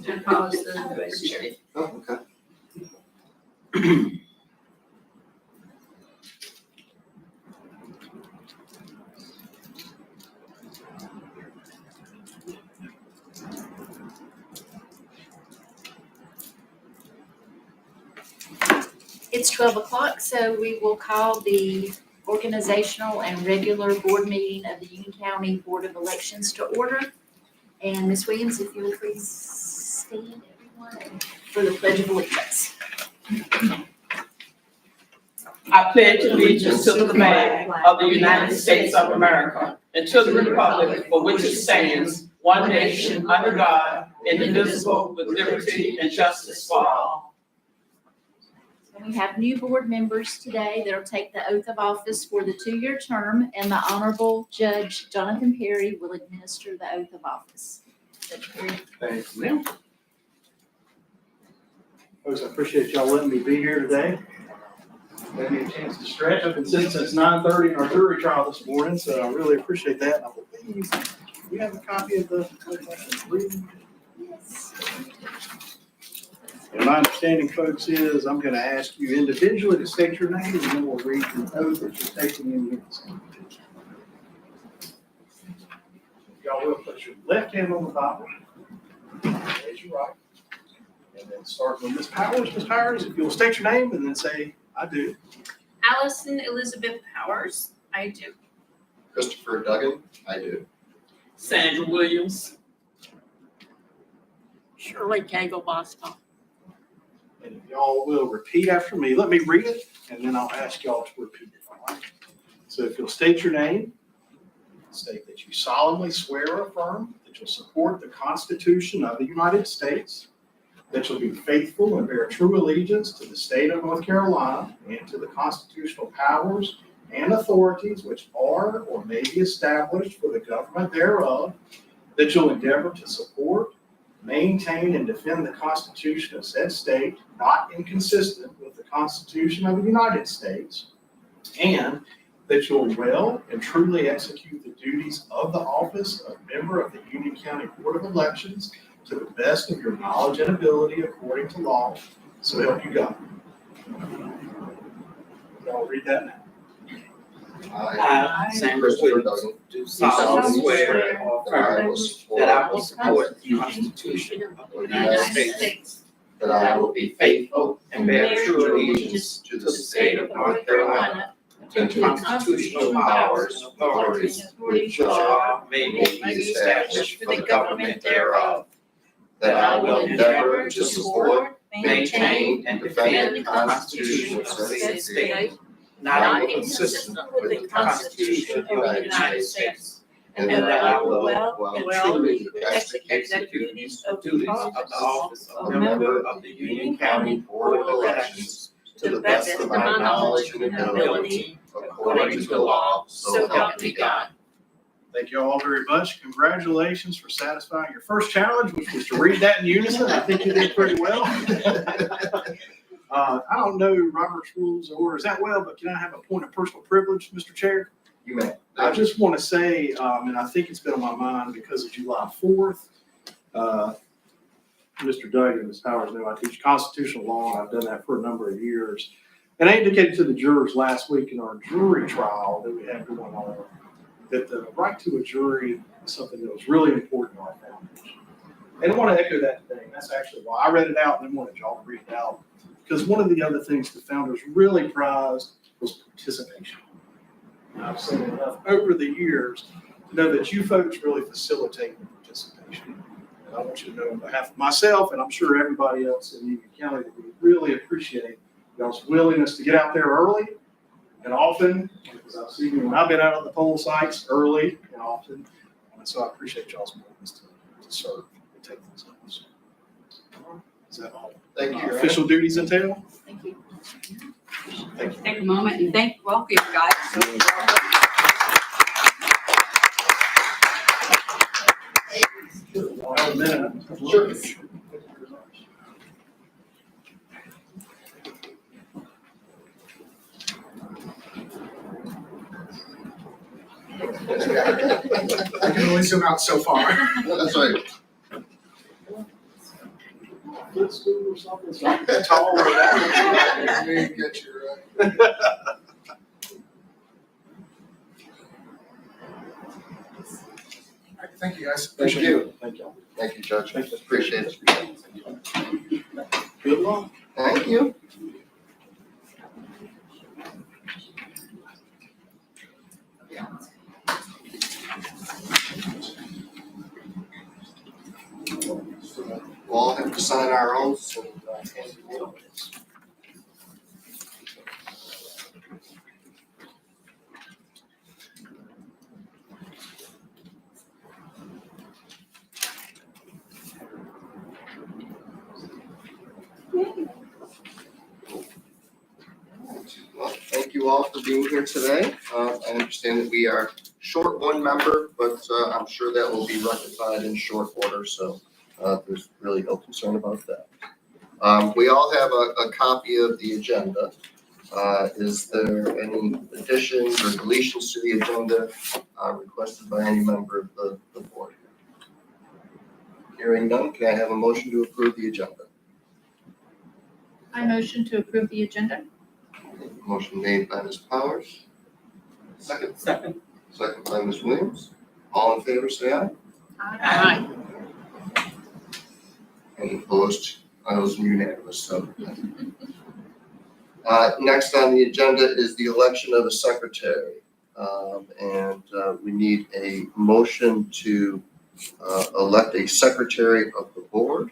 And pause the vice chair. Oh, okay. It's 12 o'clock, so we will call the organizational and regular board meeting of the Union County Board of Elections to order. And Ms. Williams, if you will please stand, everyone, for the Pledge of Allegiance. I pledge allegiance to the flag of the United States of America and to the republic for which it stands, one nation, under God, indivisible, with liberty and justice for all. And we have new board members today that'll take the oath of office for the 2-year term, and the Honorable Judge Jonathan Perry will administer the oath of office. Judge Perry. Thanks, ma'am. Folks, I appreciate y'all letting me be here today. Gave me a chance to stretch. I've been sitting since 9:30 in our jury trial this morning, so I really appreciate that. And I believe we have a copy of the. Yes. And my understanding, folks, is I'm going to ask you individually to state your name, and then we'll read the oath that you're taking in unison. Y'all will put your left hand on the Bible, raise your right, and then start with Ms. Powers. Ms. Powers, if you'll state your name and then say, "I do." Allison Elizabeth Powers, I do. Christopher Duggan, I do. Sandra Williams. Shirley Cagle Boston. And if y'all will repeat after me, let me read it, and then I'll ask y'all to repeat it, all right? So if you'll state your name, state that you solemnly swear or affirm that you'll support the Constitution of the United States, that you'll be faithful and bear true allegiance to the state of North Carolina and to the constitutional powers and authorities which are or may be established for the government thereof, that you'll endeavor to support, maintain, and defend the Constitution of said state, not inconsistent with the Constitution of the United States, and that you'll well and truly execute the duties of the office of member of the Union County Board of Elections to the best of your knowledge and ability according to law, so help you God. Y'all read that now. I, Sandra Christopher Williams, Duggan, do solemnly swear or that I affirm will support. that I will support the Constitution of the United States, That I will be faithful and bear true allegiance to the state of North Carolina, and to the constitutional powers and authorities which are may be established for the government thereof, that I will endeavor to support, maintain, and defend the Constitution of said state, not inconsistent with the Constitution of the United States, and and that I will well and and truly truly execute the duties of the office of member of the Union County Board of Elections to the best of my knowledge and ability, according to the law, so help me God. Thank you all very much. Congratulations for satisfying your first challenge, which was to read that in unison. I think you did pretty well. I don't know Robert's Rules of Order that well, but can I have a point of personal privilege, Mr. Chair? You may. I just want to say, and I think it's been on my mind because of July 4th. Mr. Duggan, Ms. Powers knew I teach constitutional law, and I've done that for a number of years. And I indicated to the jurors last week in our jury trial that we had going on that the right to a jury is something that was really important to our foundation. And I want to echo that today. And that's actually why I read it out and then wanted y'all to read it out. Because one of the other things the founders really prized was participation. And I've seen enough over the years to know that you folks really facilitate the participation. And I want you to know on behalf of myself, and I'm sure everybody else in Union County, that we really appreciate y'all's willingness to get out there early and often, because I've seen you when I've been out on the poll sites early and often. And so I appreciate y'all's willingness to serve and take these oaths. Is that all? Thank you. Your Honor. Official duties entail? Thank you. Thank you. Take a moment and welcome you guys. I'll have a minute. Sure. I can only zoom out so far. That's right. Footstool or something, something tall or that. Let me get you right. All right, thank you, guys. Thank Appreciate it. you. Thank you. Thank you, Judge. Appreciate it. Good luck. Thank you. We'll all have to sign our oaths and hand it in. Well, thank you all for being here today. I understand that we are short one member, but I'm sure that will be rectified in short order, so there's really no concern about that. We all have a copy of the agenda. Is there any additions or deletions to the agenda requested by any member of the board? Hearing none, can I have a motion to approve the agenda? I motion to approve the agenda. Motion made by Ms. Powers. Second. Second. Second by Ms. Williams. All in favor, say aye. Aye. Any opposed? I was unanimous, so. Next on the agenda is the election of a secretary. And we need a motion to elect a secretary of the board.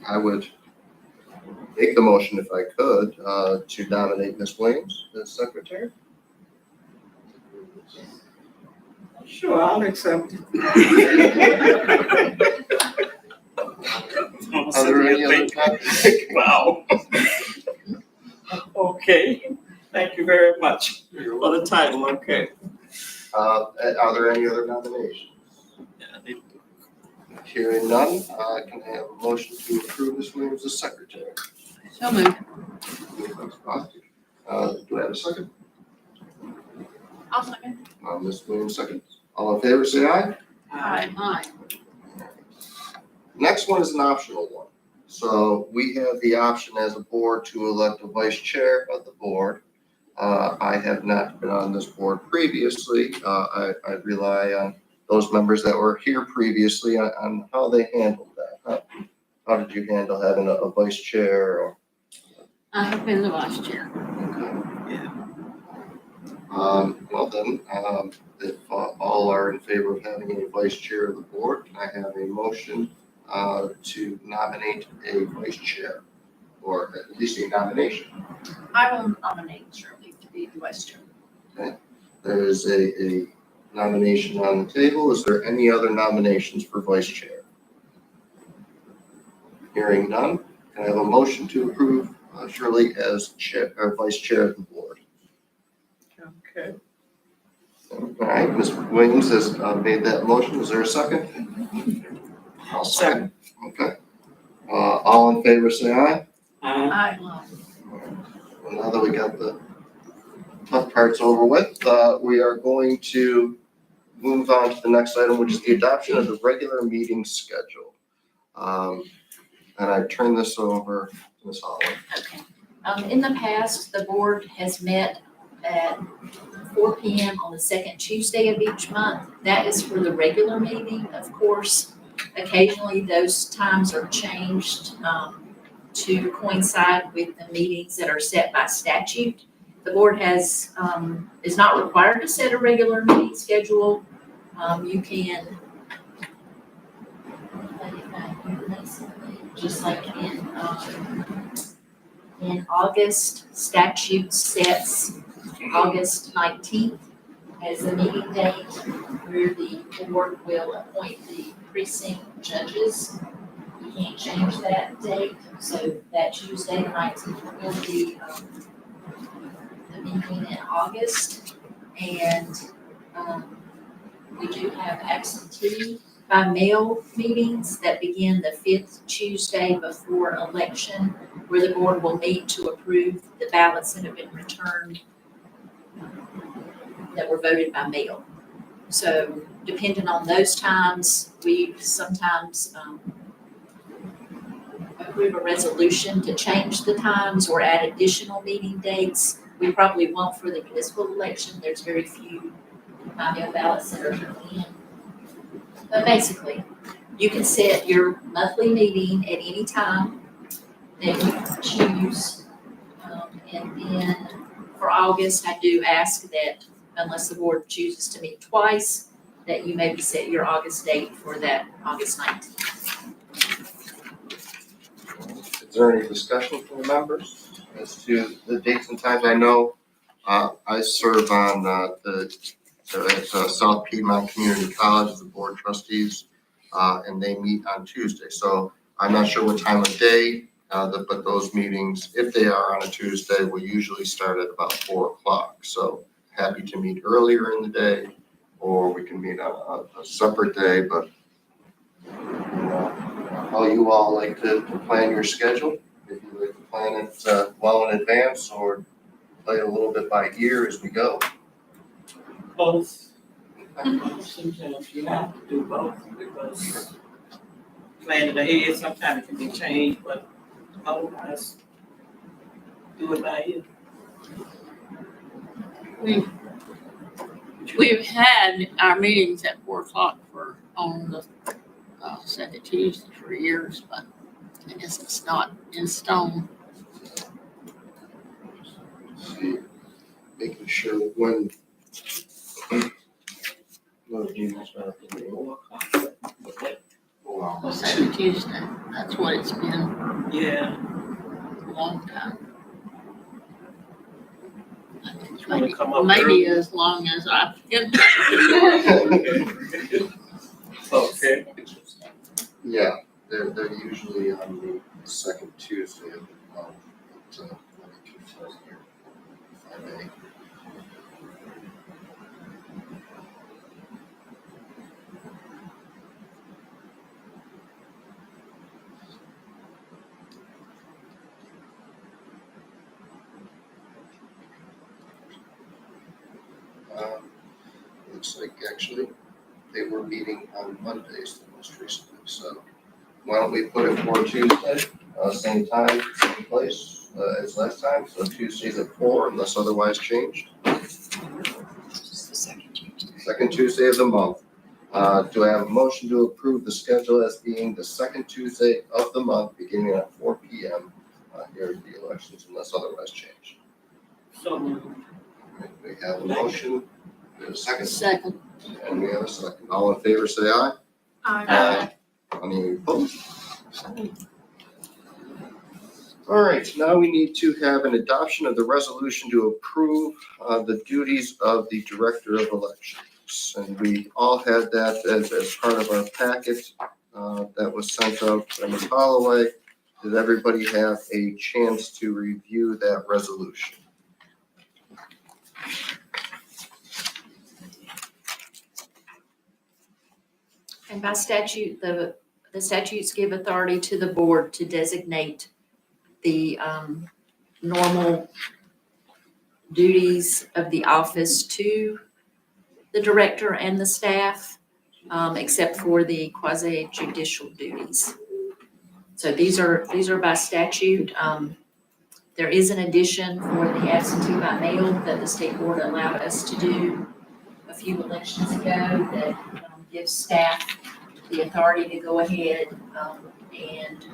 I would make the motion if I could to nominate Ms. Williams as secretary. Sure, I'll accept. Are there any other comments? Wow. Okay, thank you very much for the title, okay. Are there any other nominations? Hearing none, can I have a motion to approve Ms. Williams as secretary? So moved. Do I have a second? I'll second. Ms. Williams, second. All in favor, say aye. Aye. Next one is an optional one. So we have the option as a board to elect a vice chair of the board. I have not been on this board previously. I rely on those members that were here previously on how they handled that. How did you handle having a vice chair or? I have been the vice chair. Well then, if all are in favor of having a vice chair of the board, can I have a motion to nominate a vice chair? Or at least a nomination? I will nominate Shirley to be the vice chair. There is a nomination on the table. Is there any other nominations for vice chair? Hearing none, can I have a motion to approve Shirley as chair or vice chair of the board? Okay. All right, Ms. Williams has made that motion. Is there a second? I'll second. Okay. All in favor, say aye. Aye. Well, now that we got the tough parts over with, we are going to move on to the next item, which is the adoption of the regular meeting schedule. And I turn this over to Ms. Holland. Okay. In the past, the board has met at 4 p.m. on the second Tuesday of each month. That is for the regular meeting, of course. Occasionally, those times are changed to coincide with the meetings that are set by statute. The board is not required to set a regular meeting schedule. You can, just like in August, statute sets August 19th as the meeting date where the board will appoint the precinct judges. You can't change that date, so that Tuesday, the 19th, will be the meeting in August. And We do have absentee by mail meetings that begin the 5th Tuesday before election, where the board will meet to approve the ballots that have been returned that were voted by mail. So depending on those times, we sometimes approve a resolution to change the times or add additional meeting dates. We probably won't for the municipal election. There's very few by-mail ballots that are turned in. But basically, you can set your monthly meeting at any time that you choose. And then for August, I do ask that unless the board chooses to meet twice, that you maybe set your August date for that August 19th. Is there any discussion from the members as to the dates and times? I know I serve on at South Piedmont Community College as the board trustees, and they meet on Tuesday. So I'm not sure what time of day, but those meetings, if they are on a Tuesday, will usually start at about 4 o'clock. So happy to meet earlier in the day, or we can meet on a separate day, but how you all like to plan your schedule. If you like to plan it well in advance or play it a little bit by ear as we go. Both. Sometimes you have to do both because planning ahead, sometimes it can be changed, but otherwise, do it by ear. We've had our meetings at 4 o'clock on the second Tuesday for years, but I guess it's not in stone. See, making sure when meetings are Second Tuesday, that's what it's been Yeah. for a long time. I think wanna maybe, come up maybe as long as I've been. Okay. Yeah, they're usually on the second Tuesday of the month. Let me confirm here, if I may. Looks like actually they were meeting on Mondays the most recently, so why don't we put it for Tuesday, same time, same place, as last time, so Tuesdays at 4 unless otherwise changed. Just the second Tuesday. Second Tuesday of the month. Do I have a motion to approve the schedule as being the second Tuesday of the month, beginning at 4 p.m. Here at the elections unless otherwise changed? So moved. We have a motion, we have a second, Second. and we have a second. All in favor, say aye. Aye. Any opposed? All right, now we need to have an adoption of the resolution to approve the duties of the Director of Elections. And we all had that as part of our packet that was sent out by Ms. Holloway. Did everybody have a chance to review that resolution? And by statute, the statutes give authority to the board to designate the normal duties of the office to the director and the staff, except for the quasi judicial duties. So these are by statute. There is an addition for the absentee by mail that the state board allowed us to do a few elections ago that gives staff the authority to go ahead and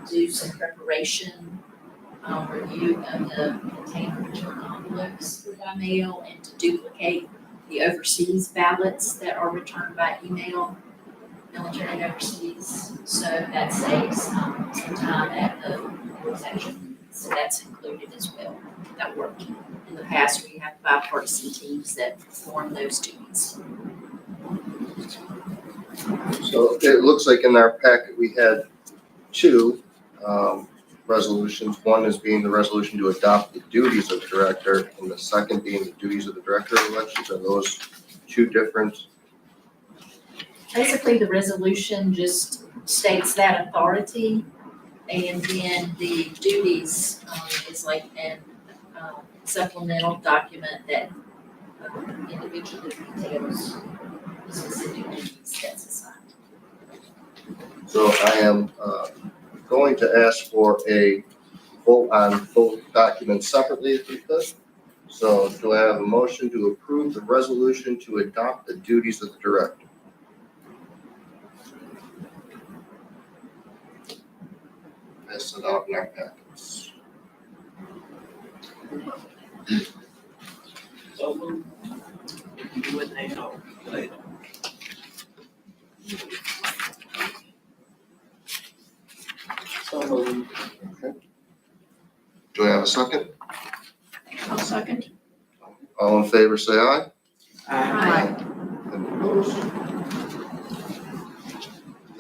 do some preparation, review of the container return envelopes for by mail and to duplicate the overseas ballots that are returned by email, military overseas. So that saves some time at the board section. So that's included as well. That worked. In the past, we have bipartisan teams that perform those duties. So it looks like in our packet, we had two resolutions. One is being the resolution to adopt the duties of the director, and the second being the duties of the director of elections. Are those two different Basically, the resolution just states that authority, and then the duties, is like an, supplemental document that, individually details the specific duties that's assigned. So I am going to ask for a vote on both documents separately if we could. So do I have a motion to approve the resolution to adopt the duties of the director? Pass it out in our packets. So moved. You can do it now, later. So moved. Do I have a second? I'll second. All in favor, say aye. Aye. Any opposed?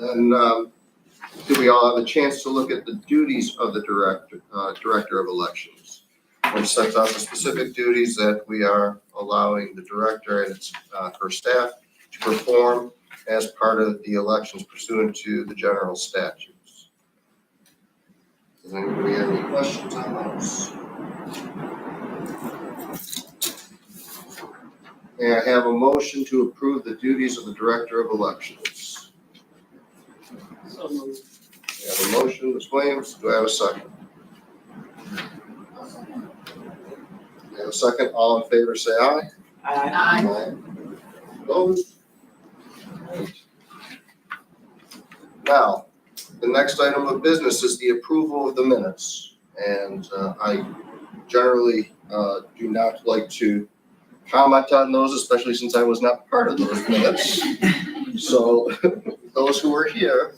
Then, do we all have a chance to look at the duties of the director of elections? Which sets out the specific duties that we are allowing the director and her staff to perform as part of the elections pursuant to the general statutes. Does anybody have any questions on those? May I have a motion to approve the duties of the director of elections? So moved. We have a motion, Ms. Williams, do I have a second? We have a second, all in favor say aye. Aye. Opposed? Now, the next item of business is the approval of the minutes. And I generally do not like to comment on those, especially since I was not part of those minutes. So those who are here,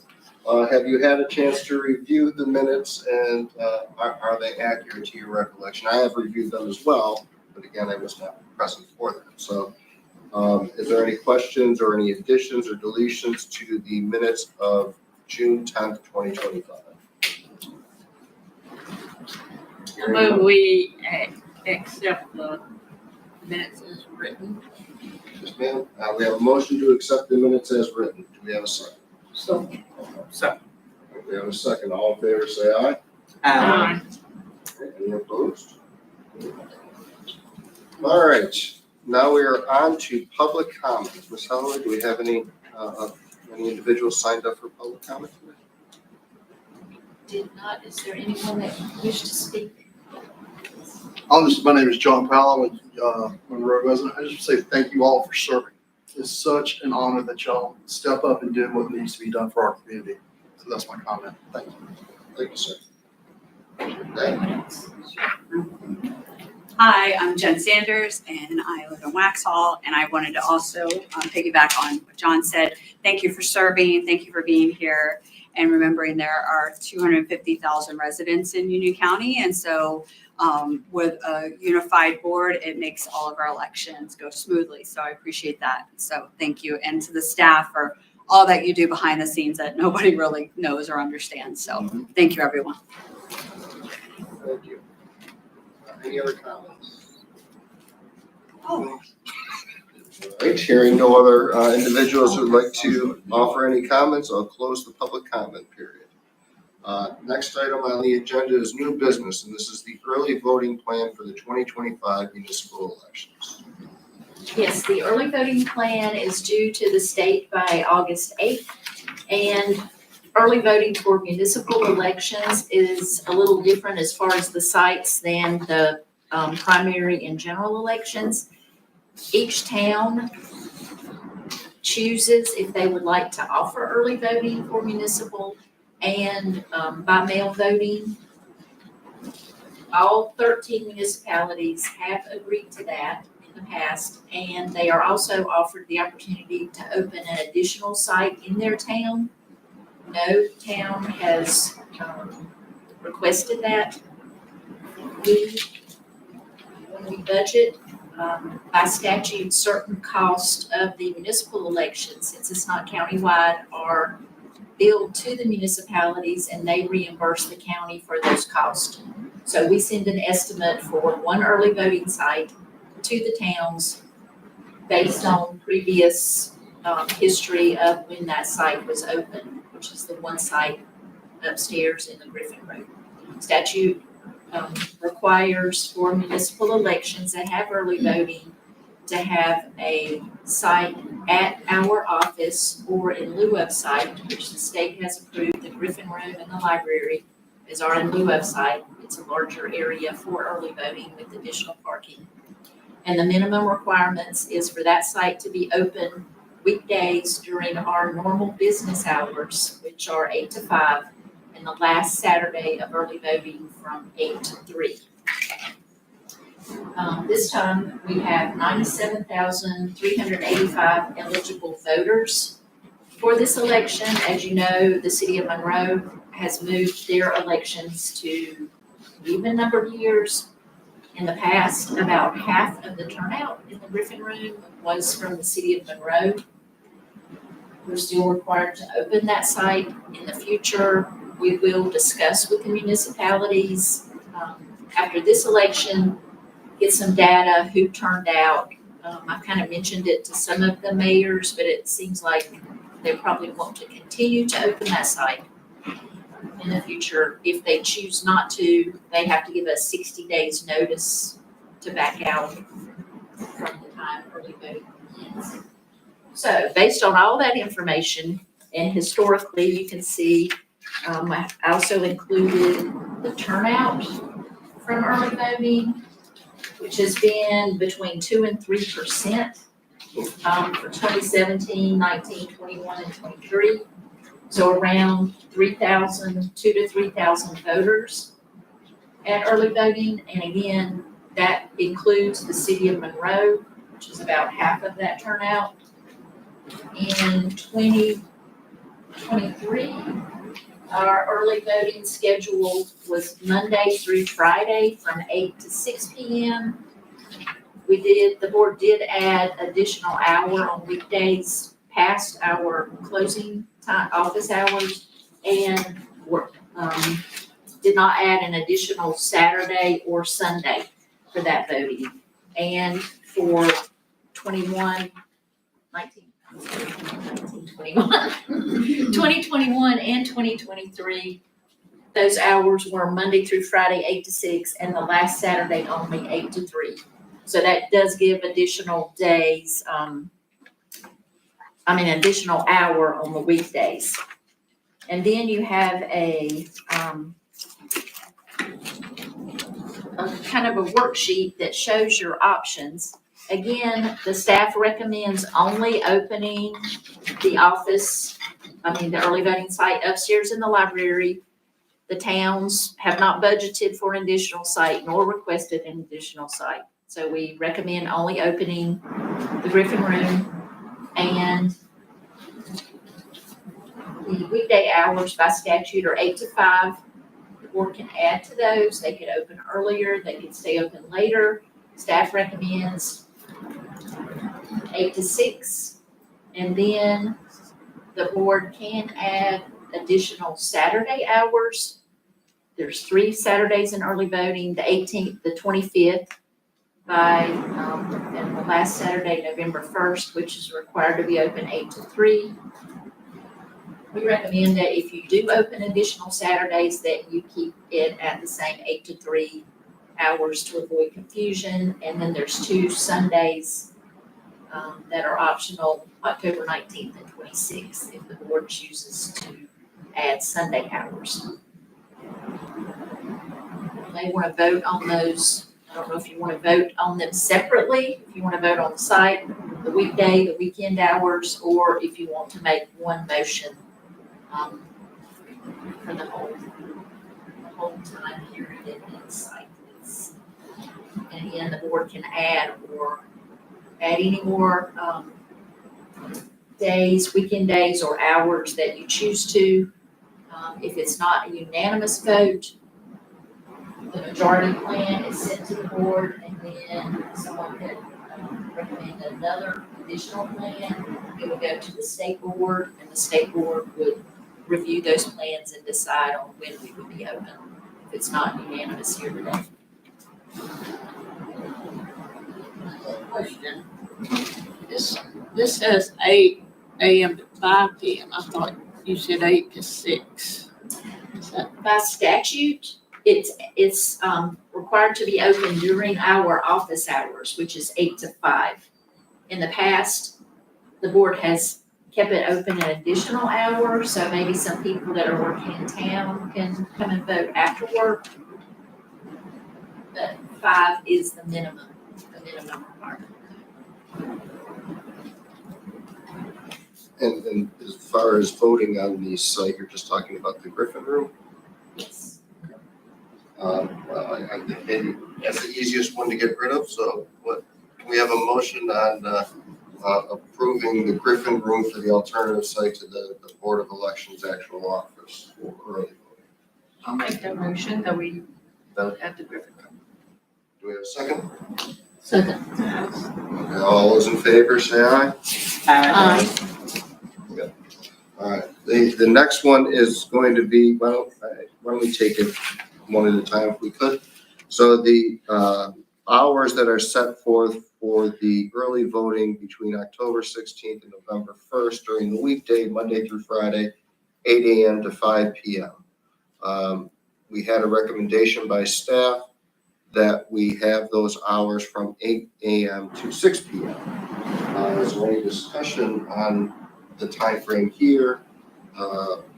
have you had a chance to review the minutes and are they accurate to your recollection? I have reviewed them as well, but again, I was not present for them. So is there any questions or any additions or deletions to the minutes of June 10th, 2025? I move we accept the minutes as written. Yes, ma'am. We have a motion to accept the minutes as written. Do we have a second? So We have a second. All in favor, say aye. Aye. Any opposed? All right, now we are on to public comment. Ms. Holloway, do we have any individuals signed up for public comment today? Did not, is there anyone that wished to speak? My name is John Powell, I'm a Monroe resident. I just say thank you all for serving. It's such an honor that y'all step up and do what needs to be done for our community. So that's my comment. Thank you. Thank you, sir. Anyone else? Hi, I'm Jen Sanders and I live in Waxhaw, and I wanted to also piggyback on what John said. Thank you for serving, thank you for being here, and remembering there are 250,000 residents in Union County, and so with a unified board, it makes all of our elections go smoothly, so I appreciate that. So thank you, and to the staff for all that you do behind the scenes that nobody really knows or understands, so thank you, everyone. Thank you. Any other comments? All right, hearing no other individuals who would like to offer any comments, I'll close the public comment period. Next item on the agenda is new business, and this is the early voting plan for the 2025 municipal elections. Yes, the early voting plan is due to the state by August 8th. And early voting for municipal elections is a little different as far as the sites than the primary and general elections. Each town chooses if they would like to offer early voting for municipal and by mail voting. All 13 municipalities have agreed to that in the past, and they are also offered the opportunity to open an additional site in their town. No town has requested that. When we budget, by statute, certain costs of the municipal election, since it's not countywide, are billed to the municipalities and they reimburse the county for those costs. So we send an estimate for one early voting site to the towns based on previous history of when that site was open, which is the one site upstairs in the Griffin Room. Statute requires for municipal elections that have early voting to have a site at our office or in lieu of site, which the state has approved. The Griffin Room and the library is our in lieu of site. It's a larger area for early voting with additional parking. And the minimum requirements is for that site to be open weekdays during our normal business hours, which are 8 to 5, and the last Saturday of early voting from 8 to 3. This time, we have 97,385 eligible voters for this election. As you know, the city of Monroe has moved their elections to even number of years. In the past, about half of the turnout in the Griffin Room was from the city of Monroe. We're still required to open that site. In the future, we will discuss with the municipalities after this election, get some data, who turned out. I kind of mentioned it to some of the mayors, but it seems like they probably want to continue to open that site in the future. If they choose not to, they have to give us 60 days notice to back out from the time early voting begins. So based on all that information, and historically, you can see, I also included the turnout from early voting, which has been between 2 and 3% for 2017, 19, 21, and 23. So around 2,000 to 3,000 voters at early voting. And again, that includes the city of Monroe, which is about half of that turnout. In 2023, our early voting schedule was Monday through Friday from 8 to 6 p.m. The board did add additional hour on weekdays past our closing time, office hours, and did not add an additional Saturday or Sunday for that voting. And for 2021 and 2023, those hours were Monday through Friday, 8 to 6, and the last Saturday only 8 to 3. So that does give additional days, additional hour on the weekdays. And then you have a kind of a worksheet that shows your options. Again, the staff recommends only opening the early voting site upstairs in the library. The towns have not budgeted for an additional site nor requested an additional site. So we recommend only opening the Griffin Room, and the weekday hours by statute are 8 to 5. The board can add to those. They could open earlier, they could stay open later. Staff recommends 8 to 6, and then the board can add additional Saturday hours. There's 3 Saturdays in early voting, the 18th, the 25th, and the last Saturday, November 1st, which is required to be open 8 to 3. We recommend that if you do open additional Saturdays, that you keep it at the same 8 to 3 hours to avoid confusion. And then there's 2 Sundays that are optional, October 19th and 26th, if the board chooses to add Sunday hours. You may want to vote on those. I don't know if you want to vote on them separately, if you want to vote on the site, the weekday, the weekend hours, or if you want to make one motion for the whole time period in the site. And again, the board can add any more days, weekend days, or hours that you choose to. If it's not a unanimous vote, the majority plan is sent to the board, and then someone could recommend another additional plan. It would go to the state board, and the state board would review those plans and decide on when we would be open, if it's not unanimous here today. Question. This says 8 AM to 5 PM. I thought you said 8 to 6. Is that, By statute, it's required to be open during our office hours, which is 8 to 5. In the past, the board has kept it open an additional hour, so maybe some people that are working in town can come and vote after work. But 5 is the minimum requirement. And as far as voting on the site, you're just talking about the Griffin Room? Yes. Well, I think maybe that's the easiest one to get rid of, so can we have a motion on approving the Griffin Room for the alternative site to the Board of Elections actual office for early voting? I'll make that motion that we vote at the Griffin Room. Do we have a second? second? Okay, all those in favor, say aye. Aye. All right, the next one is going to be, why don't we take it one at a time if we could? So the hours that are set forth for the early voting between October 16th and November 1st during the weekday, Monday through Friday, 8 AM to 5 PM. We had a recommendation by staff that we have those hours from 8 AM to 6 PM. Is there any discussion on the timeframe here,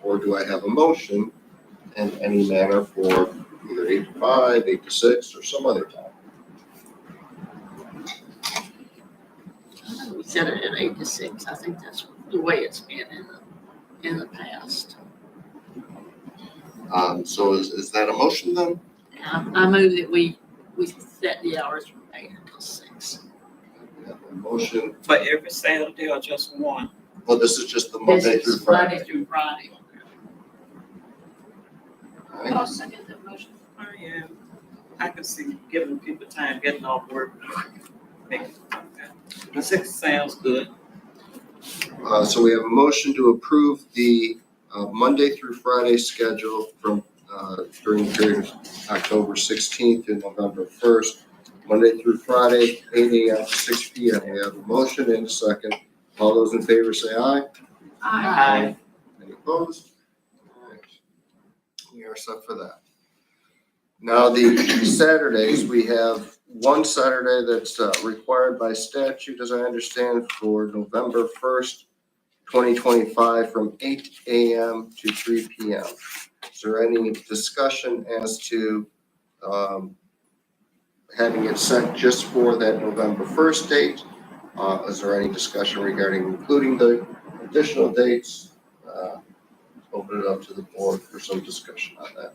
or do I have a motion in any manner for either 8 to 5, 8 to 6, or some other time? We set it at 8 to 6. I think that's the way it's been in the past. So is that a motion then? I move that we set the hours from 8 until 6. We have a motion, For every Saturday or just one? well, this is just the Monday This through is Monday Friday. through Friday. All right. I'll second that motion. Oh, yeah. I can see giving people time, getting off work. The 6 sounds good. So we have a motion to approve the Monday through Friday schedule from during the period of October 16th to November 1st, Monday through Friday, 8 AM to 6 PM. We have a motion and a second. All those in favor say aye. Aye. Any opposed? All right. We are set for that. Now, the Saturdays, we have one Saturday that's required by statute, as I understand, for November 1st, 2025, from 8 AM to 3 PM. Is there any discussion as to having it set just for that November 1st date? Is there any discussion regarding including the additional dates? Open it up to the board for some discussion on that.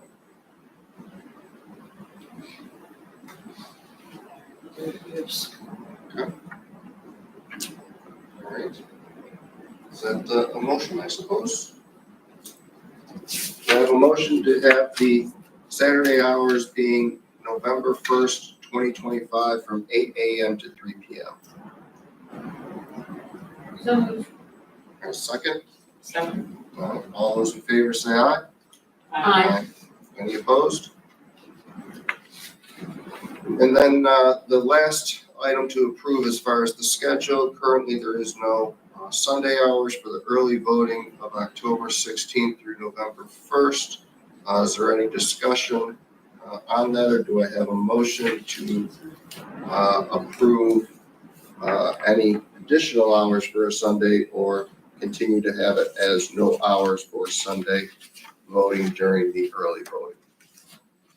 Okay. All right. Is that a motion, I suppose? I have a motion to have the Saturday hours being November 1st, 2025, from 8 AM to 3 PM. So moved. And a second? Second. All those in favor say aye. Aye. Any opposed? And then the last item to approve as far as the schedule, currently there is no Sunday hours for the early voting of October 16th through November 1st. Is there any discussion on that, or do I have a motion to approve any additional hours for a Sunday, or continue to have it as no hours for Sunday voting during the early voting?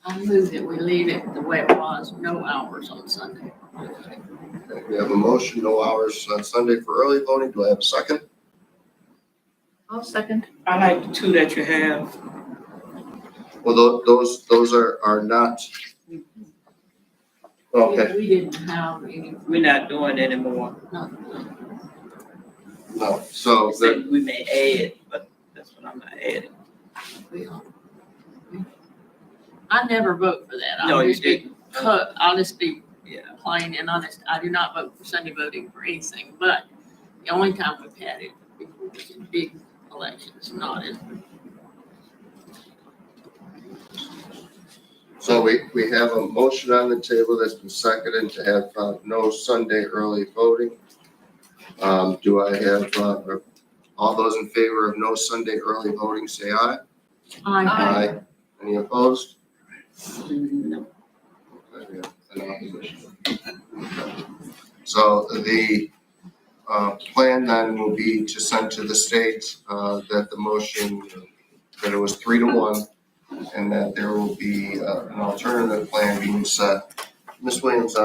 I move that we leave it the way it was, no hours on Sunday. Okay, we have a motion, no hours on Sunday for early voting. Do I have a second? I'll second. I like the 2 that you have. Well, those are not. Okay, We didn't have any, We're not doing it anymore. no, so We said we may add, but that's what I'm not adding. I never vote for that. No, you just be didn't. I'll just be Yeah. plain and honest. I do not vote for Sunday voting for anything, but the only time we've had it before was in big elections, not in. So we have a motion on the table that's been seconded to have no Sunday early voting. Do I have All those in favor of no Sunday early voting, say aye. I, Any opposed? no. Okay, we have an opposition. So the plan then will be to send to the state that the motion, that it was 3-1, and that there will be an alternative plan being set. Ms. Williams,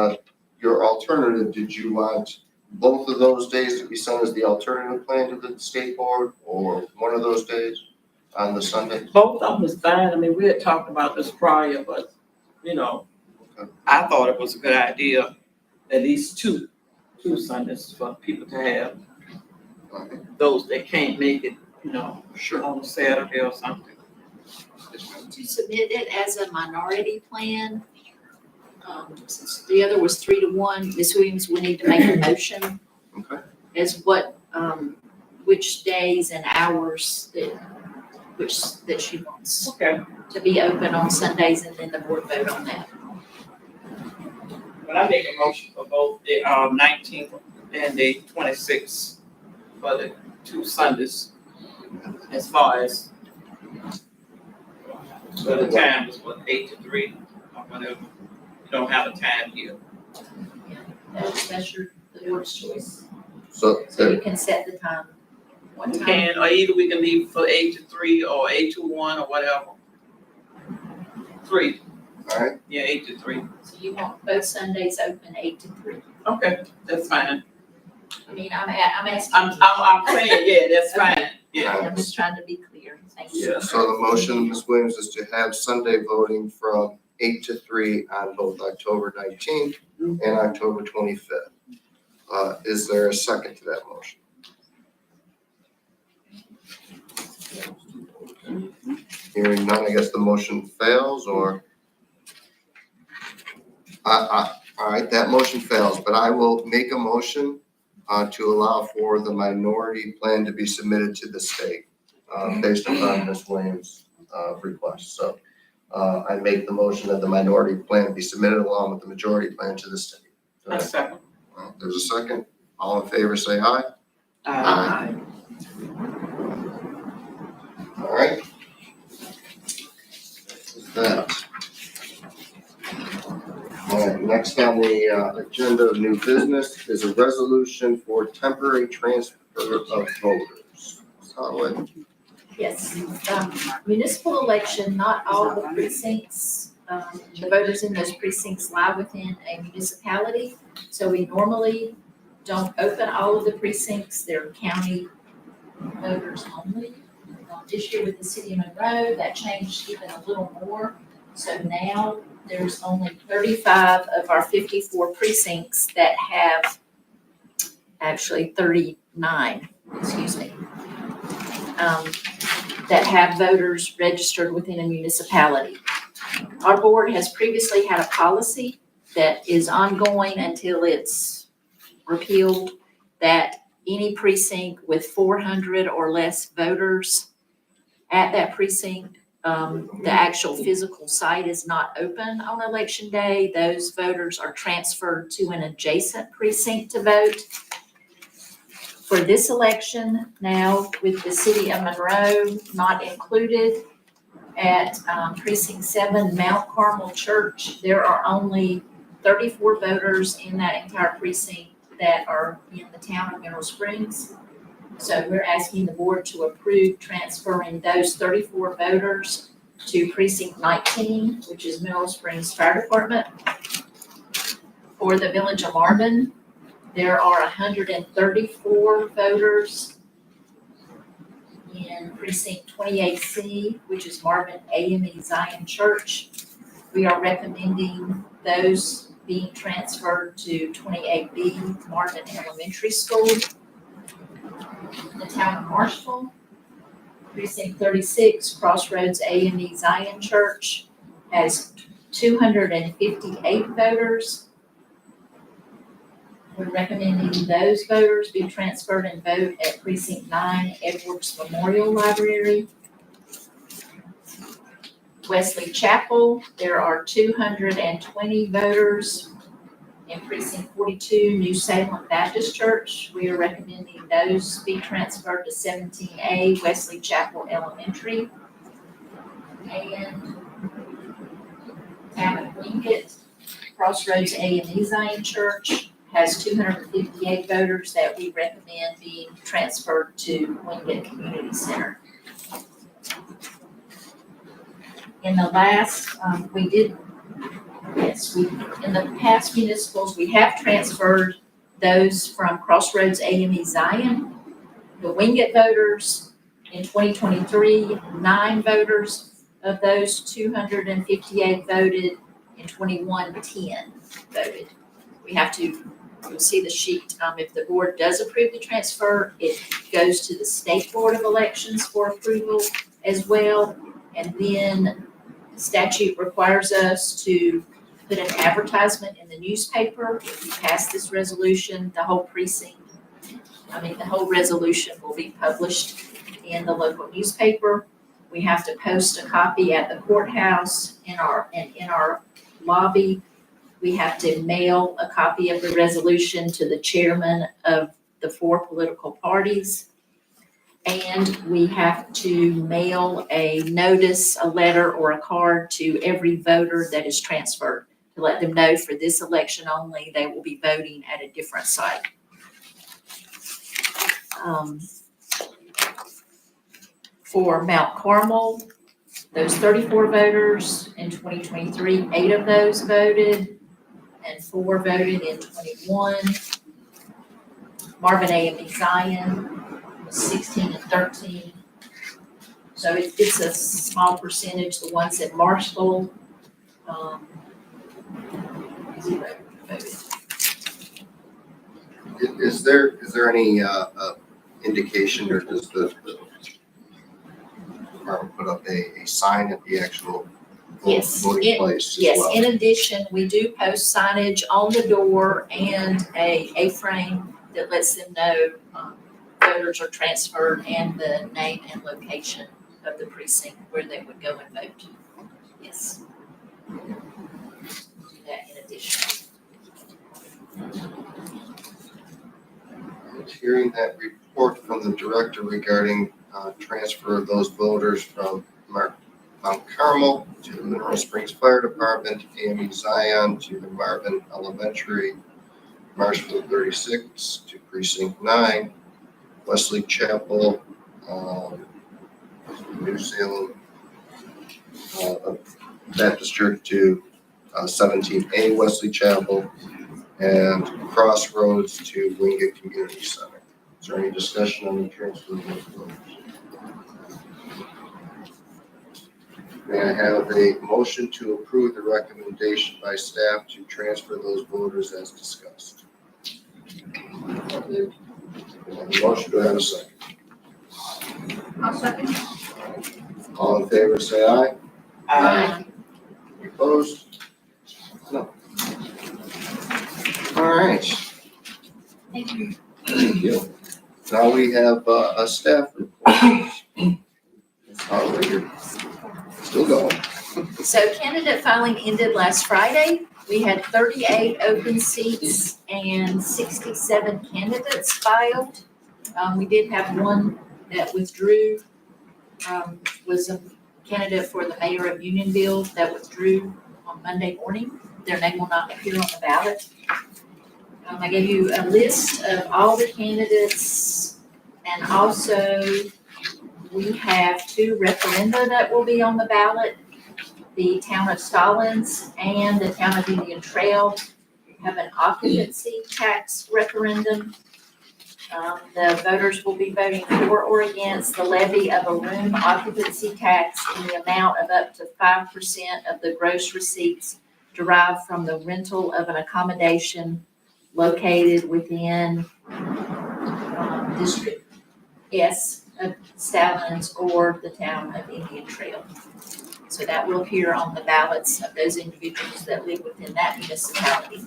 your alternative, did you want both of those days to be sent as the alternative plan to the state board, or one of those days on the Sunday? Both of them is fine. I mean, we had talked about this prior, but, you know, I thought it was a good idea, at least two Sundays for people to have, those that can't make it, you know, Sure. on a Saturday or something. To submit it as a minority plan, since the other was 3-1, Ms. Williams will need to make a motion Okay. as what, which days and hours that she wants Okay. to be open on Sundays, and then the board vote on that. But I make a motion for both the 19th and the 26th for the 2 Sundays, as far as so the time was what, 8 to 3 or whatever. You don't have a time here. That's the board's choice. So So you can set the time. What We time? can, or either we can leave for 8 to 3 or 8 to 1 or whatever. 3, all right, yeah, 8 to 3. So you want both Sundays open 8 to 3. Okay, that's fine. I mean, I'm asking. I'm saying, yeah, that's fine. Yeah. I'm just trying to be clear. Thank you. Yeah. so the motion, Ms. Williams, is to have Sunday voting from 8 to 3 on both October 19th and October 25th. Is there a second to that motion? Hearing none, I guess the motion fails, or? All right, that motion fails, but I will make a motion to allow for the minority plan to be submitted to the state based upon Ms. Williams' request. So I make the motion that the minority plan be submitted along with the majority plan to the state. A second. There's a second. All in favor, say aye. Aye. All right. That. All right, next on the agenda of new business is a resolution for temporary transfer of voters. So, Yes, municipal election, not all the precincts, the voters in those precincts lie within a municipality. So we normally don't open all of the precincts, they're county voters only. This year with the city of Monroe, that changed even a little more. So now there's only 35 of our 54 precincts that have, actually 39, excuse me, that have voters registered within a municipality. Our board has previously had a policy that is ongoing until it's repealed, that any precinct with 400 or less voters at that precinct, the actual physical site is not open on election day. Those voters are transferred to an adjacent precinct to vote. For this election now, with the city of Monroe not included, at precinct 7, Mount Carmel Church, there are only 34 voters in that entire precinct that are in the town of Mineral Springs. So we're asking the board to approve transferring those 34 voters to precinct 19, which is Mineral Springs Fire Department. For the village of Marvin, there are 134 voters in precinct 28C, which is Marvin AME Zion Church. We are recommending those being transferred to 28B Marvin Elementary School. The town of Marshall, precinct 36, Crossroads AME Zion Church has 258 voters. We're recommending those voters be transferred and vote at precinct 9, Edwards Memorial Library. Wesley Chapel, there are 220 voters In precinct 42, New Salem Baptist Church, we are recommending those be transferred to 17A Wesley Chapel Elementary. And down at Wingate, Crossroads A&E Zion Church has 258 voters that we recommend being transferred to Wingate Community Center. In the last, in the past municipals, we have transferred those from Crossroads A&E Zion. The Wingate voters in 2023, 9 voters of those 258 voted. In 21, 10 voted. We have to, you'll see the sheet, if the board does approve the transfer, it goes to the State Board of Elections for approval as well. And then the statute requires us to put an advertisement in the newspaper. If we pass this resolution, the whole resolution will be published in the local newspaper. We have to post a copy at the courthouse in our lobby. We have to mail a copy of the resolution to the chairman of the 4 political parties. And we have to mail a notice, a letter, or a card to every voter that is transferred to let them know for this election only, they will be voting at a different site. For Mount Carmel, those 34 voters in 2023, 8 of those voted and 4 voted in 21. Marvin A&E Zion was 16 and 13. So it's a small percentage. The ones at Marshall, 0 voted. Is there any indication, or does the department put up a sign at the actual Yes, voting place as Yes, well? in addition, we do post signage on the door and a frame that lets them know voters are transferred and the name and location of the precinct where they would go and vote. Yes. Do that in addition. Hearing that report from the director regarding transfer of those voters from Mount Carmel to the Mineral Springs Fire Department, A&E Zion to the Marvin Elementary, Marshall 36 to Precinct 9, Wesley Chapel, New Salem Baptist Church to 17A Wesley Chapel, and Crossroads to Wingate Community Center. Is there any discussion on the transfer of those voters? May I have a motion to approve the recommendation by staff to transfer those voters as discussed? We have a motion, do I have a second? I'll second. All in favor, say aye. Aye. Any opposed? No. All right. Thank you. Thank you. Now we have a staff report. You're still going. So candidate filing ended last Friday. We had 38 open seats and 67 candidates filed. We did have one that withdrew, was a candidate for the mayor of Unionville that withdrew on Monday morning. Their name will not appear on the ballot. I gave you a list of all the candidates, and also we have 2 referenda that will be on the ballot. The town of Stallings and the town of Indian Trail have an occupancy tax referendum. The voters will be voting for or against the levy of a room occupancy tax in the amount of up to 5% of the gross receipts derived from the rental of an accommodation located within District S of Stallings or the town of Indian Trail. So that will appear on the ballots of those individuals that live within that municipality.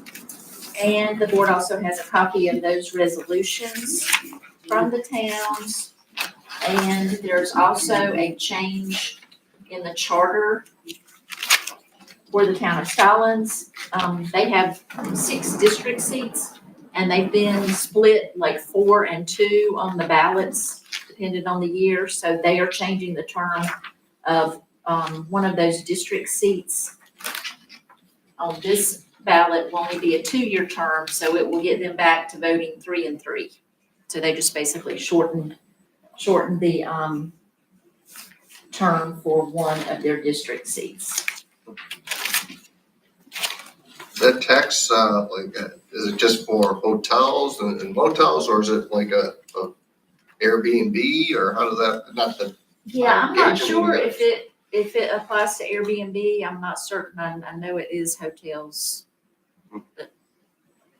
And the board also has a copy of those resolutions from the towns. And there's also a change in the charter for the town of Stallings. They have 6 district seats, and they've been split like 4 and 2 on the ballots, depending on the year. So they are changing the term of one of those district seats. On this ballot will only be a 2-year term, so it will get them back to voting 3 and 3. So they just basically shortened the term for one of their district seats. That tax, is it just for hotels and motels, or is it like a Airbnb, or how does that, not the, Yeah, I'm not Engaging sure with if it applies to Airbnb. I'm not certain. I know it is hotels.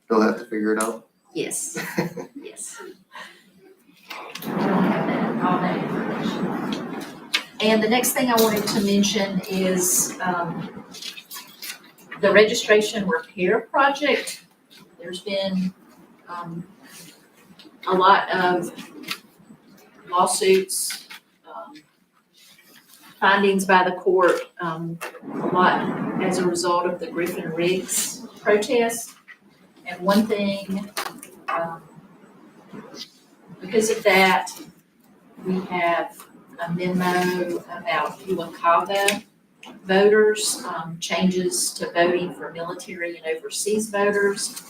they'll have to figure it out? Yes, yes. I don't have all that information. And the next thing I wanted to mention is the registration repair project. There's been a lot of lawsuits, findings by the court, a lot as a result of the Griffin Riggs protest. And one thing, because of that, we have a memo about Uwakaga voters, changes to voting for military and overseas voters,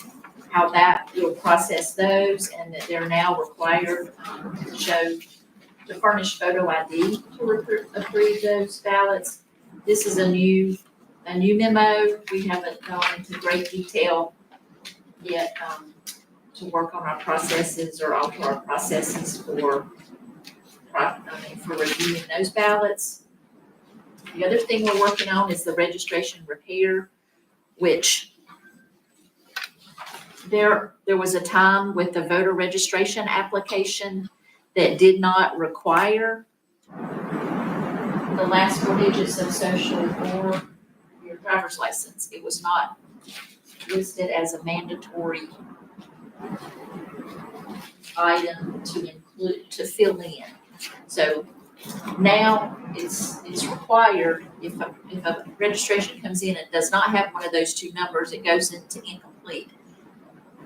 how that will process those, and that they're now required to furnish photo ID to approve those ballots. This is a new memo. We haven't gone into great detail yet to work on our processes or alter our processes for reviewing those ballots. The other thing we're working on is the registration repair, which there was a time with the voter registration application that did not require the last 4 digits of social or your driver's license. It was not listed as a mandatory item to include, to fill in. So now it's required, if a registration comes in and does not have one of those 2 numbers, it goes into incomplete.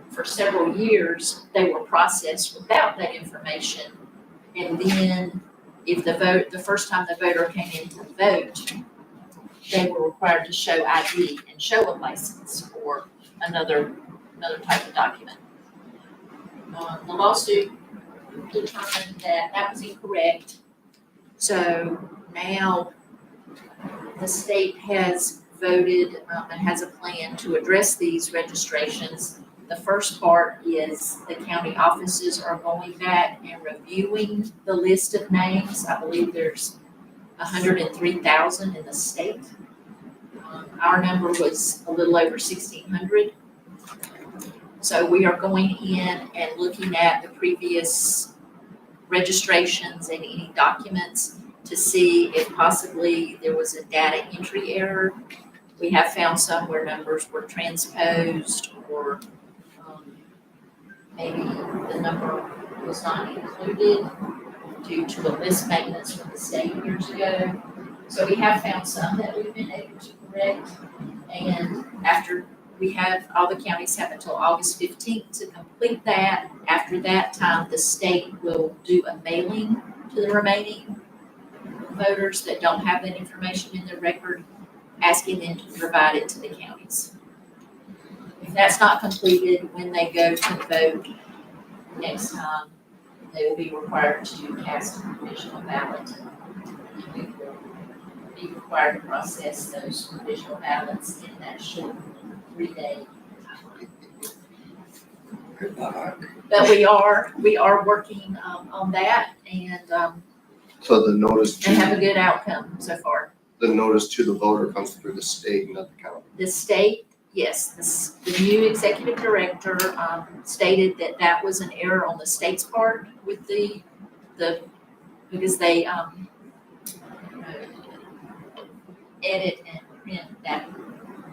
For several years, they were processed without that information. And then if the first time the voter came in to vote, they were required to show ID and show a license or another type of document. The lawsuit determined that that was incorrect. So now the state has voted and has a plan to address these registrations. The first part is the county offices are going back and reviewing the list of names. I believe there's 103,000 in the state. Our number was a little over 1,600. So we are going in and looking at the previous registrations and any documents to see if possibly there was a data entry error. We have found some where numbers were transposed or maybe the number was not included due to a list maintenance from the state years ago. So we have found some that we've been able to correct. And after we have, all the counties have until August 15th to complete that. After that time, the state will do a mailing to the remaining voters that don't have that information in their record, asking them to provide it to the counties. If that's not completed, when they go to vote next time, they will be required to cast a provisional ballot. We will be required to process those provisional ballots in that short 3-day timeline. Good luck. But we are working on that and So the notice have a to, good outcome so far. the notice to the voter comes through the state, not the county. The state, yes, the new executive director stated that that was an error on the state's part with the because they edit and print that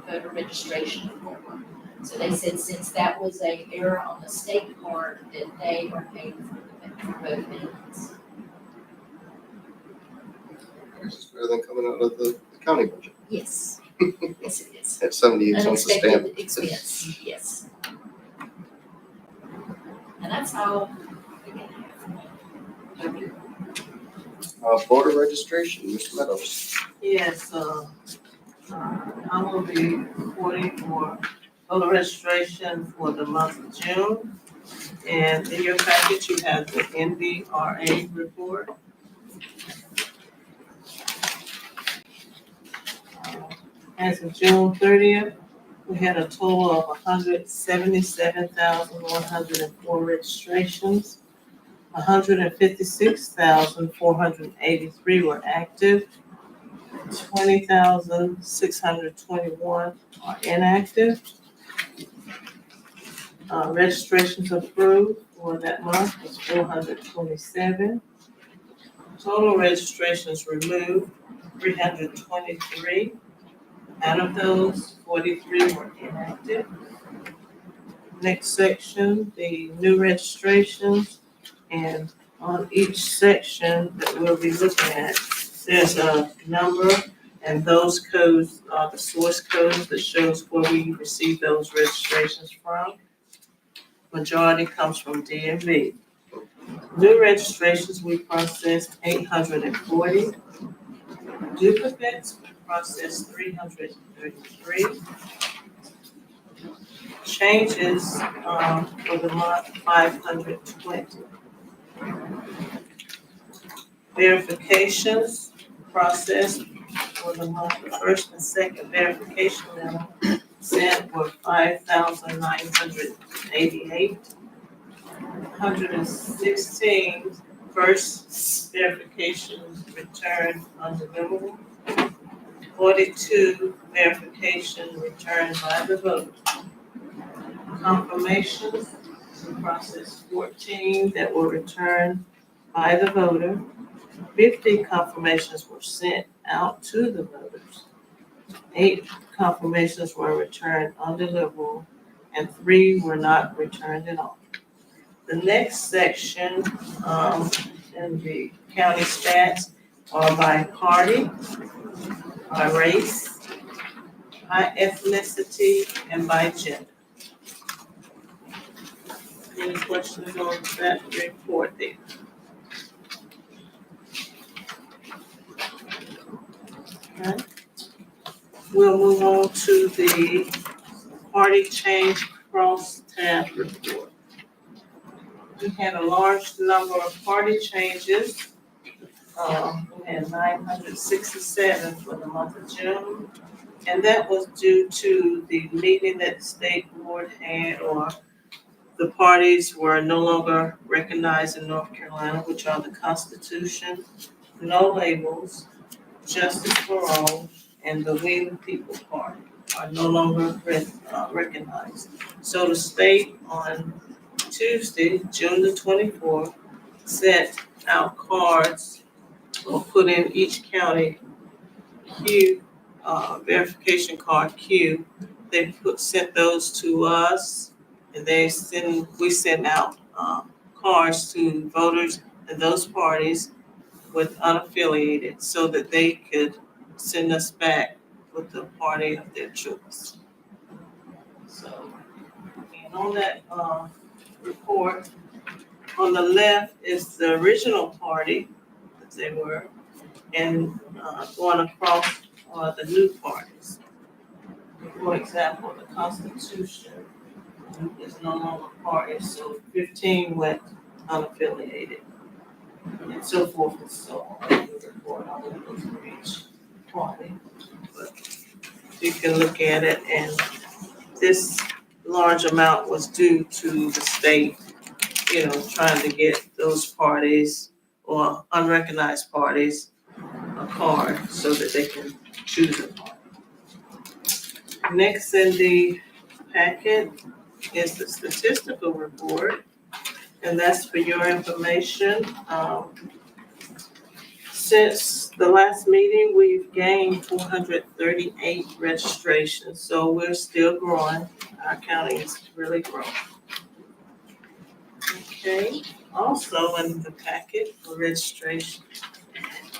voter registration form. So they said since that was a error on the state part, that they are paying for both amendments. I guess it's better than coming out of the county budget. Yes, yes 78 cents a stamp. Unexpected expense, yes. And that's all. Voter registration, Mr. Meadows. Yes, I will be reporting for voter registration for the month of June. And in your package, you have the NVRA report. As of June 30th, we had a total of 177,104 registrations. 156,483 were active. 20,621 are inactive. Registrations approved for that month was 427. Total registrations removed, 323. Out of those, 43 were inactive. Next section, the new registrations, and on each section that we'll be looking at, there's a number, and those codes are the source codes that shows where we received those registrations from. Majority comes from DMV. New registrations, we processed 840. Duplicates, we processed 333. Changes for the month, 520. Verifications processed for the month, the first and second verification level sent were 5,988. 116 first verifications returned undeliverable. 42 verifications returned by the voter. Confirmations, we processed 14 that were returned by the voter. 50 confirmations were sent out to the voters. 8 confirmations were returned undeliverable, and 3 were not returned at all. The next section in the county stats are by party, by race, by ethnicity, and by gender. Any questions on that report there? Okay. We'll move on to the party change crosstab report. We had a large number of party changes. We had 967 for the month of June. And that was due to the meeting that the state board had, or the parties were no longer recognized in North Carolina, which are the Constitution, No Labels, Justice for All, and the We the People Party are no longer recognized. So the state on Tuesday, June the 24th, sent out cards or put in each county Q, verification card Q. They sent those to us, and we send out cards to voters in those parties with unaffiliated, so that they could send us back with the party of their choice. So, and on that report, on the left is the original party that they were, and going across the new parties. For example, the Constitution is no longer party, so 15 went unaffiliated, and so forth and so on. The report on each party, but you can look at it, and this large amount was due to the state, trying to get those parties or unrecognized parties a card so that they can choose a party. Next in the packet is the statistical report, and that's for your information. Since the last meeting, we've gained 438 registrations, so we're still growing. Our county is really growing. Okay, also in the packet for registration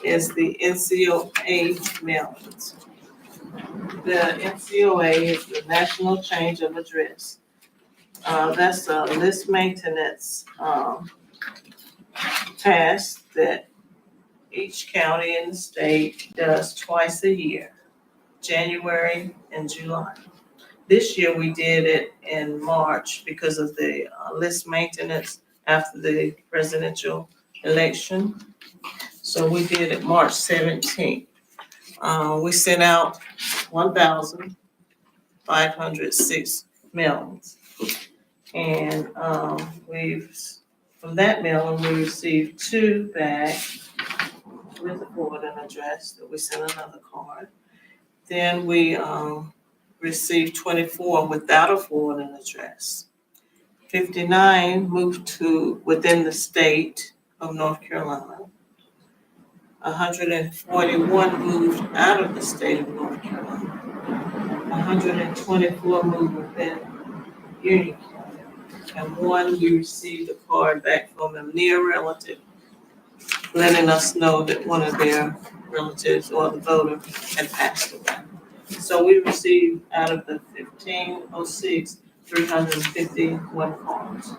is the NCOA mailings. The NCOA is the National Change of Address. That's a list maintenance, task that each county in the state does twice a year, January and July. This year we did it in March because of the list maintenance after the presidential election. So we did it March 17th. We sent out 1,506 mailings. And from that mailing, we received 2 back with a forwarding address that we sent another card. Then we received 24 without a forwarding address. 59 moved to within the state of North Carolina. 141 moved out of the state of North Carolina. 124 moved within Union County. And 1, we received a card back from a near relative, letting us know that one of their relatives or the voter had passed away. So we received out of the 1,506, 351 cards.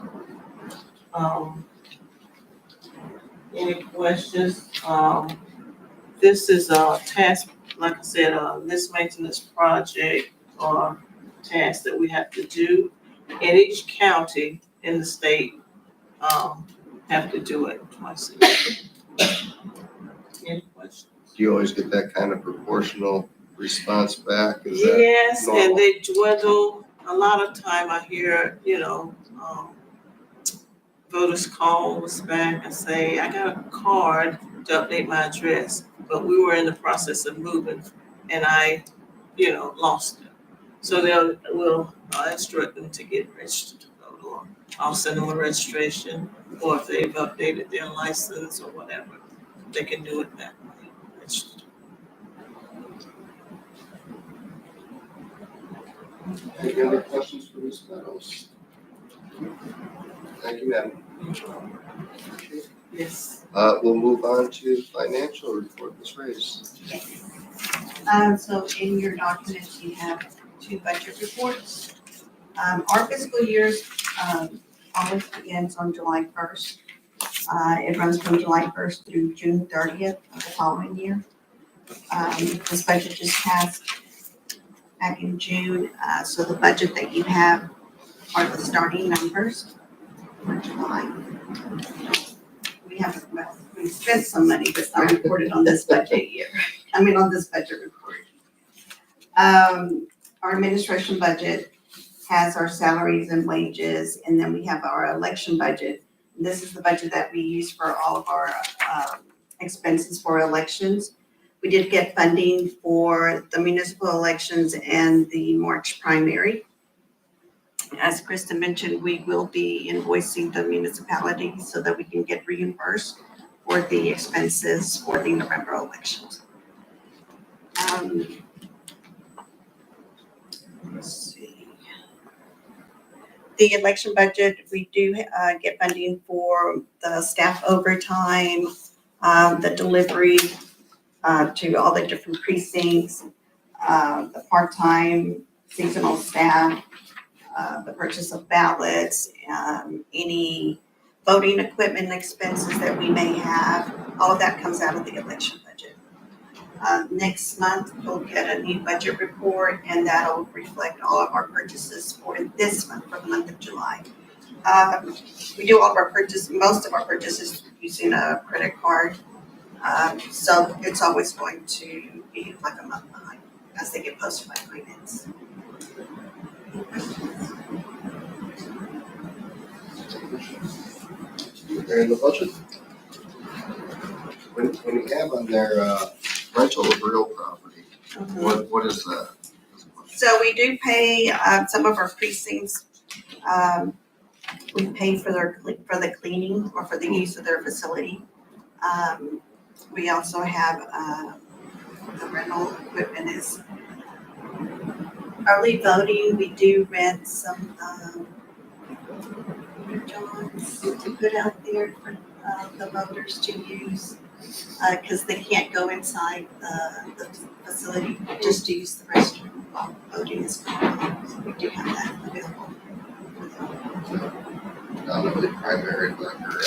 Any questions? This is a task, like I said, a list maintenance project or task that we have to do. And each county in the state have to do it twice a year. Any questions? Do you always get that kind of proportional response back? Is that Yes, normal? and they dwindle. A lot of time I hear, voters call us back and say, I got a card to update my address, but we were in the process of moving and I, lost it. So we'll instruct them to get registered to vote, or I'll send them a registration, or if they've updated their license or whatever, they can do it that way. Registered. Any other questions for Ms. Meadows? Thank you, Madam. Yes. We'll move on to financial report, Ms. Reyes. So in your documents, you have 2 budget reports. Our fiscal years, always begins on July 1st. It runs from July 1st through June 30th of the following year. This budget just passed back in June, so the budget that you have are the starting numbers for July. We spent some money, but it's not reported on this budget year. On this budget report. Our administration budget has our salaries and wages, and then we have our election budget. And this is the budget that we use for all of our expenses for elections. We did get funding for the municipal elections and the March primary. As Krista mentioned, we will be invoicing the municipality so that we can get reimbursed for the expenses for the November elections. Let's see. The election budget, we do get funding for the staff overtime, the delivery to all the different precincts, the part-time seasonal staff, the purchase of ballots, any voting equipment expenses that we may have. All of that comes out of the election budget. Next month, we'll get a new budget report, and that'll reflect all of our purchases for this month, for the month of July. We do all of our most of our purchases using a credit card. So it's always going to be like a month behind as they get posted by finance. They're in the budget. When you have on their rental of real property, what is that? So we do pay some of our precincts. We pay for the cleaning or for the use of their facility. We also have the rental equipment is early voting. We do rent some Johns to put out there for the voters to use, because they can't go inside the facility, just to use the restroom while voting is going on. So we do have that available. Not only primary, but your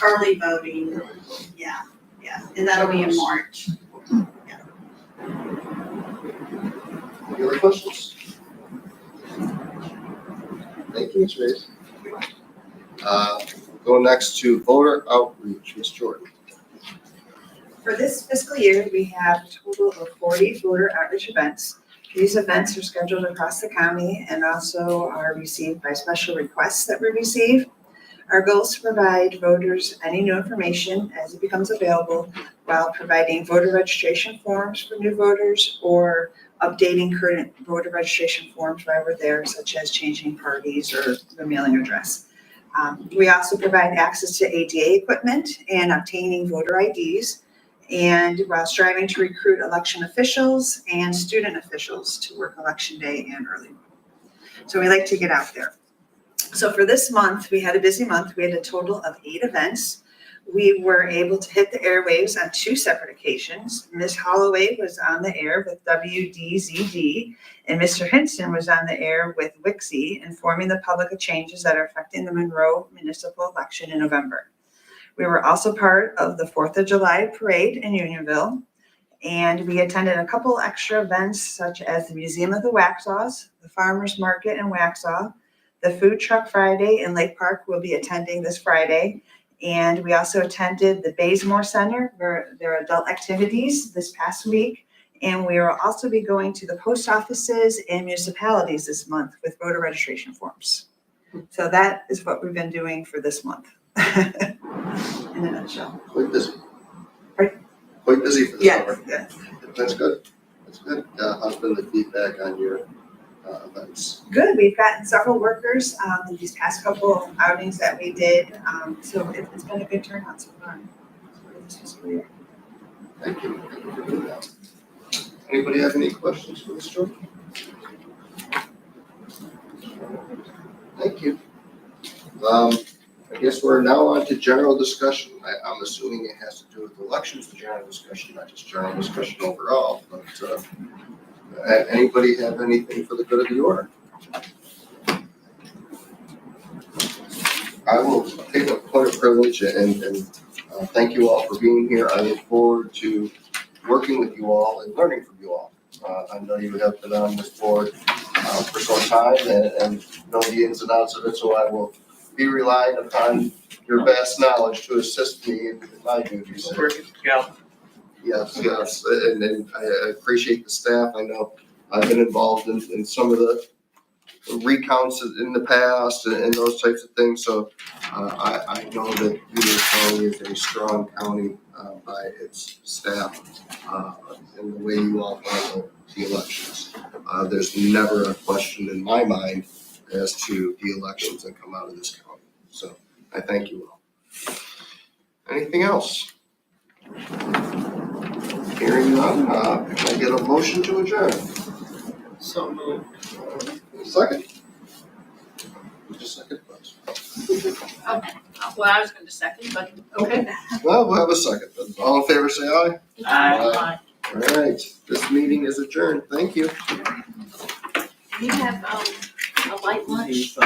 Early voting, yeah, and that'll be in March. Any other questions? Thank you, Ms. Reyes. Go next to voter outreach, Ms. Jordan. For this fiscal year, we have a total of 40 voter outreach events. These events are scheduled across the county and also are received by special requests that we receive. Our goal is to provide voters any new information as it becomes available while providing voter registration forms for new voters or updating current voter registration forms while we're there, such as changing parties or the mailing address. We also provide access to ADA equipment and obtaining voter IDs, and while striving to recruit election officials and student officials to work election day and early. So we like to get out there. So for this month, we had a busy month. We had a total of 8 events. We were able to hit the airwaves on 2 separate occasions. Ms. Holloway was on the air with WDZD, and Mr. Hinson was on the air with WIXY, informing the public of changes that are affecting the Monroe municipal election in November. We were also part of the 4th of July parade in Unionville, and we attended a couple extra events such as the Museum of the Waxhaws, the Farmers Market in Waxhaw, the Food Truck Friday in Lake Park will be attending this Friday, and we also attended the Bazemore Center for their adult activities this past week, and we will also be going to the post offices and municipalities this month with voter registration forms. So that is what we've been doing for this month. In a nutshell. Quite busy. Pardon? Quite busy for the summer. Yes. That's good. That's good. How's been the feedback on your events? Good. We've gotten several workers these past couple outings that we did. So it's been a good turnout so far. For this fiscal year. Thank you. Thank you for doing that. Anybody have any questions for Ms. Jordan? Thank you. I guess we're now on to general discussion. I'm assuming it has to do with elections, the general discussion, not just general discussion overall, but anybody have anything for the good of the order? I will take a point of privilege and thank you all for being here. I look forward to working with you all and learning from you all. I know you have been on this board for some time and know the ins and outs of it, so I will be relying upon your vast knowledge to assist me in my duties. Yes, and I appreciate the staff. I know I've been involved in some of the recounts in the past and those types of things, so I know that Union County is a strong county by its staff and the way you all follow the elections. There's never a question in my mind as to the elections that come out of this county. So I thank you all. Anything else? Hearing none, can I get a motion to adjourn? So moved. Second? Just second, please. Well, I was going to second, but okay. Well, we'll have a second. Then. All in favor, say aye. Aye. All right, this meeting is adjourned. Thank you. You have a light lunch?